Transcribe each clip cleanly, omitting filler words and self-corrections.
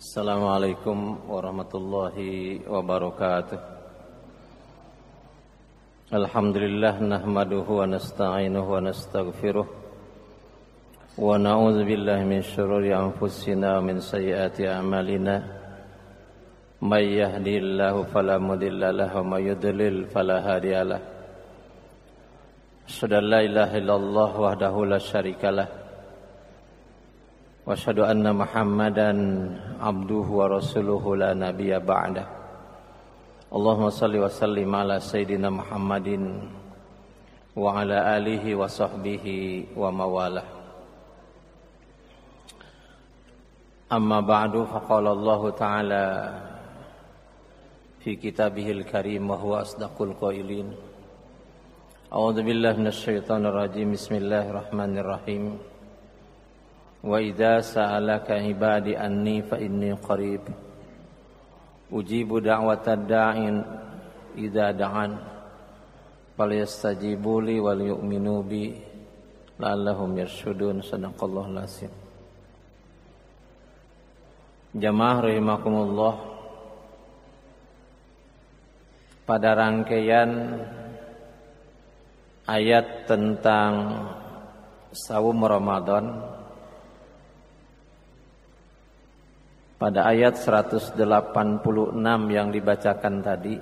Assalamualaikum warahmatullahi wabarakatuh. Alhamdulillah nahmaduhu wa nasta'inuhu wa nastaghfiruh wa na'udzu billahi min syururi anfusina wa min sayyiati a'malina. May yahdihillahu fala mudilla lahu wa may yudlil fala hadiyalah. Asyhadu an la ilaha illallah wahdahu la syarikalah wa asyhadu anna Muhammadan abduhu wa rasuluhu la nabiyya ba'dah. Allahumma salli wa sallim ala sayyidina Muhammadin wa ala alihi wa sahbihi wa mawalah. Amma ba'du, faqala Allah ta'ala fi kitabihil karim wa huwa asdaqul qailin. A'udzu billahi minasy syaithanir rajim. Bismillahirrahmanirrahim. Wa idza sa'alaka ibadi anni fa inni qarib ujibu da'watad da'in idza da'an falyastajibu li wal yu'minu bi la'allahum yarshudun. Shadaqallahul azim. Jamaah rahimakumullah, pada rangkaian ayat tentang saum Ramadan, pada ayat 186 yang dibacakan tadi,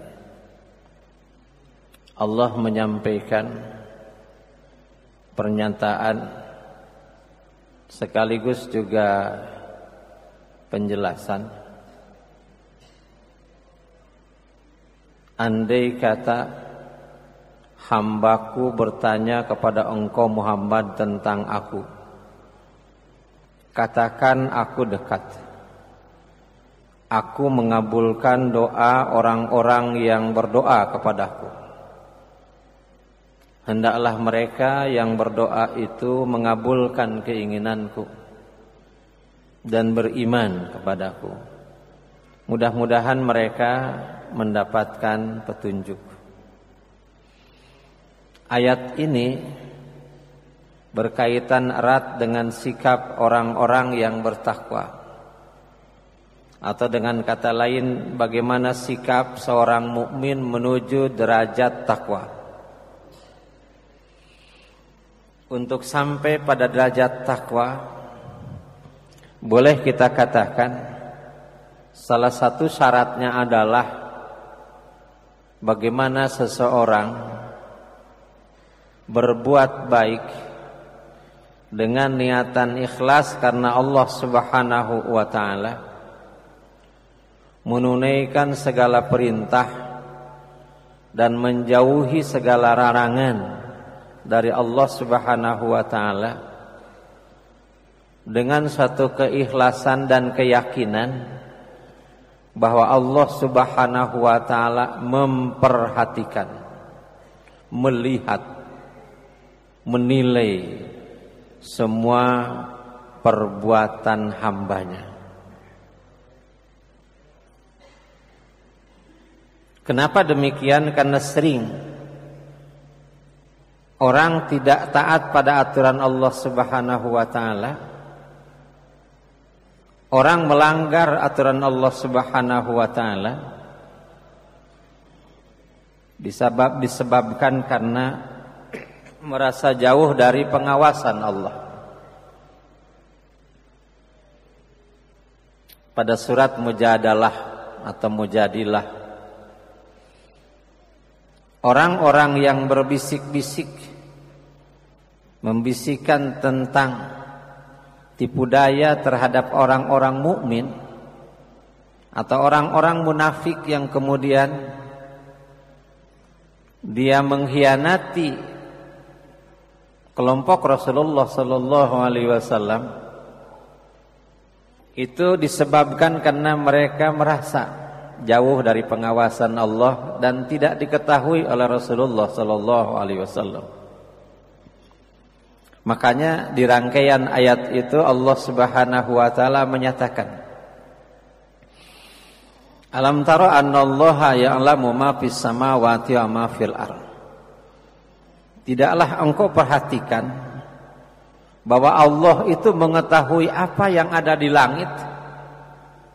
Allah menyampaikan pernyataan sekaligus juga penjelasan. Andai kata hambaku bertanya kepada engkau Muhammad tentang aku, katakan aku dekat. Aku mengabulkan doa orang-orang yang berdoa kepadaku. Hendaklah mereka yang berdoa itu mengabulkan keinginanku dan beriman kepadaku. Mudah-mudahan mereka mendapatkan petunjuk. Ayat ini berkaitan erat dengan sikap orang-orang yang bertakwa. Atau dengan kata lain, bagaimana sikap seorang mukmin menuju derajat takwa. Untuk sampai pada derajat takwa, boleh kita katakan salah satu syaratnya adalah bagaimana seseorang berbuat baik dengan niatan ikhlas karena Allah Subhanahu wa ta'ala, menunaikan segala perintah dan menjauhi segala larangan dari Allah Subhanahu wa ta'ala dengan satu keikhlasan dan keyakinan bahwa Allah Subhanahu wa ta'ala memperhatikan, melihat, menilai semua perbuatan hambanya. Kenapa demikian? Karena sering orang tidak taat pada aturan Allah Subhanahu wa ta'ala. Orang melanggar aturan Allah Subhanahu wa ta'ala disebabkan karena merasa jauh dari pengawasan Allah. Pada surat Mujadalah atau Mujadilah, orang-orang yang berbisik-bisik membisikkan tentang tipu daya terhadap orang-orang mukmin atau orang-orang munafik yang kemudian dia mengkhianati kelompok Rasulullah sallallahu alaihi wasallam, itu disebabkan karena mereka merasa jauh dari pengawasan Allah dan tidak diketahui oleh Rasulullah sallallahu alaihi wasallam. Makanya di rangkaian ayat itu Allah Subhanahu wa taala menyatakan, Alam tara annallaha ya'lamu ma fis samawati wa ma fil ardh. Tidaklah engkau perhatikan bahwa Allah itu mengetahui apa yang ada di langit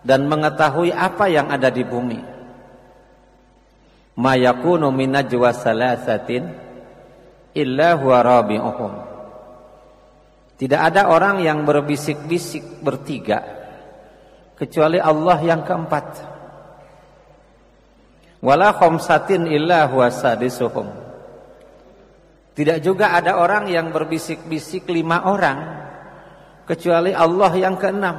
dan mengetahui apa yang ada di bumi. Ma yakunu min najwa salasatin illa huwa rabi'uhum. Tidak ada orang yang berbisik-bisik bertiga kecuali Allah yang keempat. Wala khamsatin illa huwa sadisuhum. Tidak juga ada orang yang berbisik-bisik 5 orang kecuali Allah yang keenam.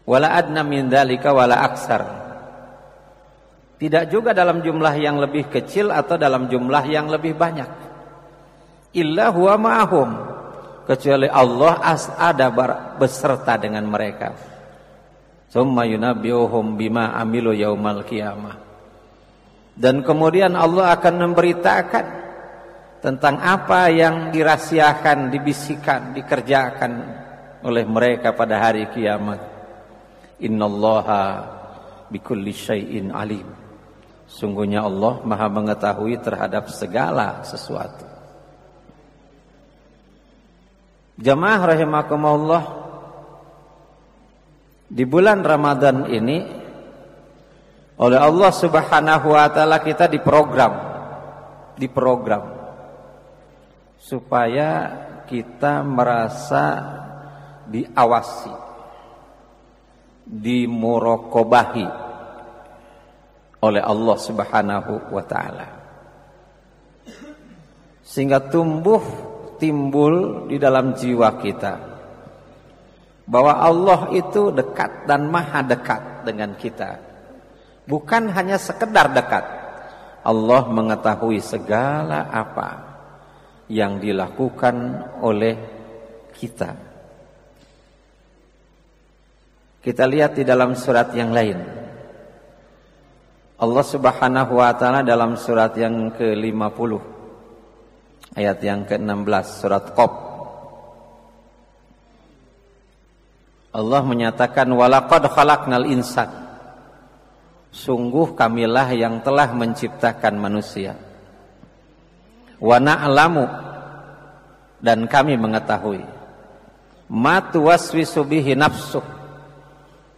Wala adna min dzalika wala aksar. Tidak juga dalam jumlah yang lebih kecil atau dalam jumlah yang lebih banyak. Illa huwa ma'ahum, kecuali Allah ada beserta dengan mereka. Summa yunabbi'uhum bima amilu yaumal qiyamah. Dan kemudian Allah akan memberitakan tentang apa yang dirahasiakan, dibisikkan, dikerjakan oleh mereka pada hari kiamat. Innallaha bikulli syai'in alim. Sungguhnya Allah Maha mengetahui terhadap segala sesuatu. Jamaah rahimakumullah, di bulan Ramadan ini oleh Allah Subhanahu wa taala kita diprogram supaya kita merasa diawasi, dimuraqabahi oleh Allah Subhanahu wa taala, sehingga timbul di dalam jiwa kita bahwa Allah itu dekat dan maha dekat dengan kita. Bukan hanya sekedar dekat, Allah mengetahui segala apa yang dilakukan oleh kita. Kita lihat di dalam surat yang lain, Allah Subhanahu wa taala dalam surat yang ke-50 ayat yang ke-16 surat Qaf, Allah menyatakan walaqad khalaqnal insan, sungguh kamilah yang telah menciptakan manusia, wa na'lamu, dan kami mengetahui, ma tuwaswisu bihi nafsuh,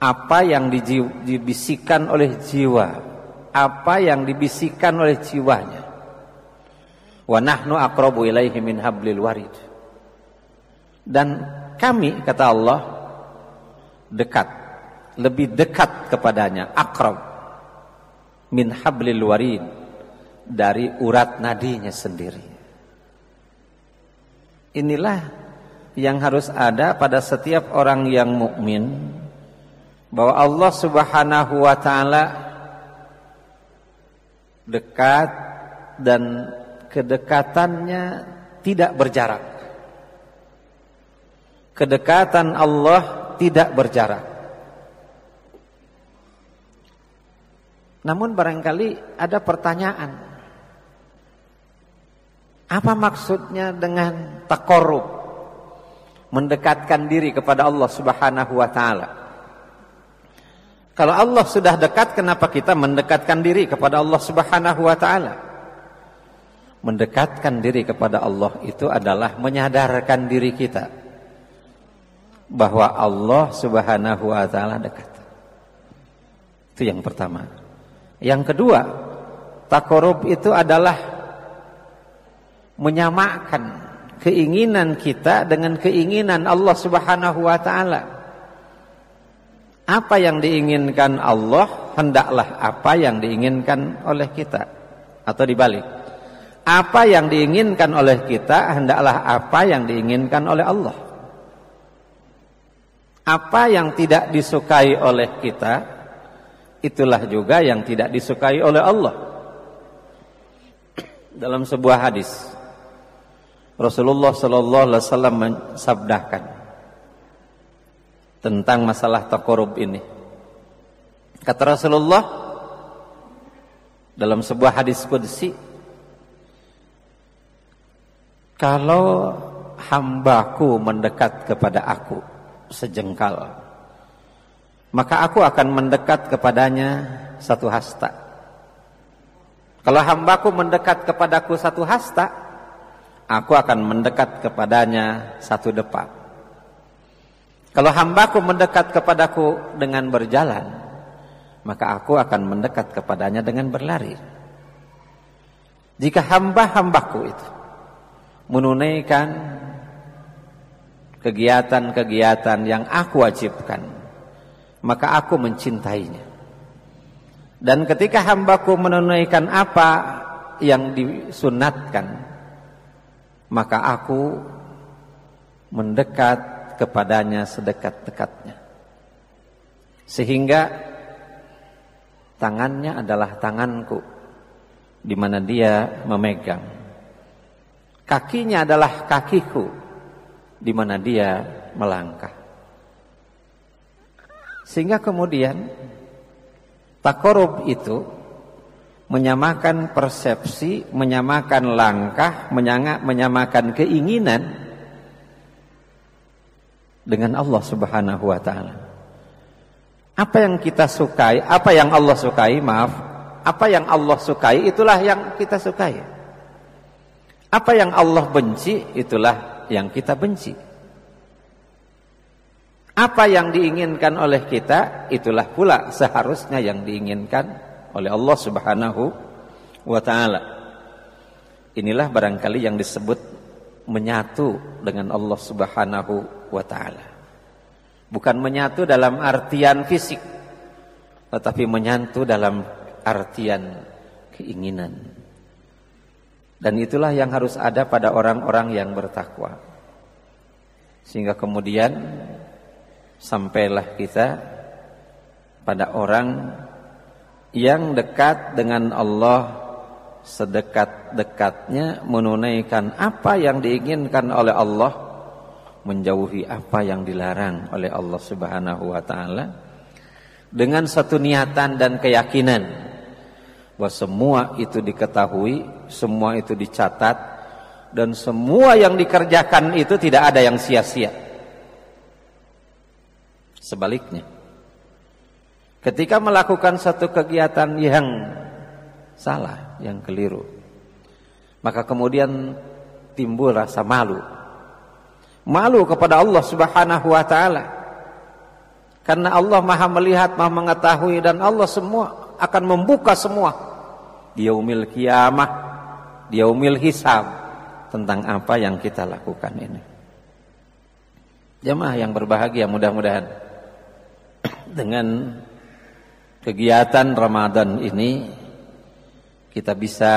apa yang dibisikkan oleh jiwa, apa yang dibisikkan oleh jiwanya. Wa nahnu aqrabu ilaihi min hablil warid. Dan kami, kata Allah, dekat, lebih dekat kepadanya, aqrab min hablil warid, dari urat nadinya sendiri. Inilah yang harus ada pada setiap orang yang mukmin, bahwa Allah Subhanahu wa taala dekat dan kedekatannya tidak berjarak. Kedekatan Allah tidak berjarak. Namun barangkali ada pertanyaan, apa maksudnya dengan taqarrub, mendekatkan diri kepada Allah Subhanahu wa taala? Kalau Allah sudah dekat, kenapa kita mendekatkan diri kepada Allah Subhanahu wa taala? Mendekatkan diri kepada Allah itu adalah menyadarkan diri kita bahwa Allah Subhanahu wa taala dekat. Itu yang pertama. Yang kedua, taqarrub itu adalah menyamakan keinginan kita dengan keinginan Allah Subhanahu wa taala. Apa yang diinginkan Allah, hendaklah apa yang diinginkan oleh kita, atau dibalik. Apa yang diinginkan oleh kita, hendaklah apa yang diinginkan oleh Allah. Apa yang tidak disukai oleh kita, itulah juga yang tidak disukai oleh Allah. Dalam sebuah hadis, Rasulullah sallallahu alaihi wasallam mensabdakan tentang masalah taqarrub ini. Kata Rasulullah dalam sebuah hadis qudsi, kalau hambaku mendekat kepada aku sejengkal, maka aku akan mendekat kepadanya satu hasta. Kalau hambaku mendekat kepadaku satu hasta, aku akan mendekat kepadanya satu depak. Kalau hambaku mendekat kepadaku dengan berjalan, maka aku akan mendekat kepadanya dengan berlari. Jika hamba-hambaku itu menunaikan kegiatan-kegiatan yang aku wajibkan, maka aku mencintainya. Dan ketika hambaku menunaikan apa yang disunatkan, maka aku mendekat kepadanya sedekat-dekatnya. Sehingga tangannya adalah tanganku di mana dia memegang. Kakinya adalah kakiku di mana dia melangkah. Sehingga kemudian taqarrub itu menyamakan persepsi, menyamakan langkah, menyamakan keinginan dengan Allah Subhanahu wa taala. Apa yang kita sukai, apa yang Allah sukai, apa yang Allah sukai itulah yang kita sukai. Apa yang Allah benci itulah yang kita benci. Apa yang diinginkan oleh kita itulah pula seharusnya yang diinginkan oleh Allah Subhanahu wa taala. Inilah barangkali yang disebut menyatu dengan Allah Subhanahu wa taala. Bukan menyatu dalam artian fisik, tetapi menyatu dalam artian keinginan. Dan itulah yang harus ada pada orang-orang yang bertakwa. Sehingga kemudian sampailah kita pada orang yang dekat dengan Allah sedekat-dekatnya, menunaikan apa yang diinginkan oleh Allah, menjauhi apa yang dilarang oleh Allah Subhanahu wa taala, dengan satu niatan dan keyakinan bahwa semua itu diketahui, semua itu dicatat, dan semua yang dikerjakan itu tidak ada yang sia-sia. Sebaliknya, ketika melakukan satu kegiatan yang salah, yang keliru, maka kemudian timbul rasa malu. Malu kepada Allah Subhanahu wa taala. Karena Allah Maha melihat, Maha mengetahui, dan Allah semua akan membuka semua di yaumil qiyamah, di yaumil hisab, tentang apa yang kita lakukan ini. Jemaah yang berbahagia, mudah-mudahan dengan kegiatan Ramadan ini kita bisa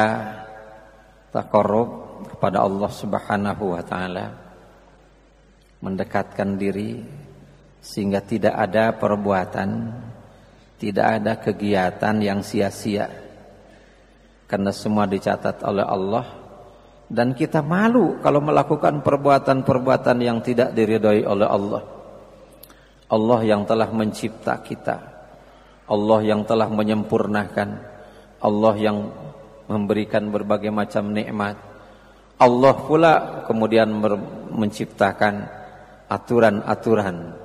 taqarrub kepada Allah Subhanahu wa taala, mendekatkan diri sehingga tidak ada perbuatan, tidak ada kegiatan yang sia-sia, karena semua dicatat oleh Allah. Dan kita malu kalau melakukan perbuatan-perbuatan yang tidak diridhai oleh Allah. Allah yang telah mencipta kita, Allah yang telah menyempurnakan, Allah yang memberikan berbagai macam nikmat, Allah pula kemudian menciptakan aturan-aturan,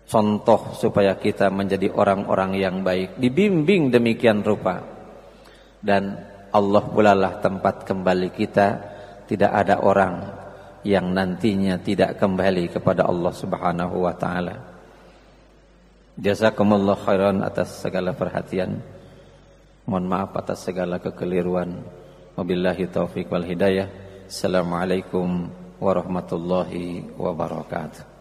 contoh supaya kita menjadi orang-orang yang baik, dibimbing demikian rupa. Dan Allah pula lah tempat kembali kita. Tidak ada orang yang nantinya tidak kembali kepada Allah Subhanahu wa taala. Jazakumullah khairan atas segala perhatian. Mohon maaf atas segala kekeliruan. Wabillahi taufiq wal hidayah. Assalamualaikum warahmatullahi wabarakatuh.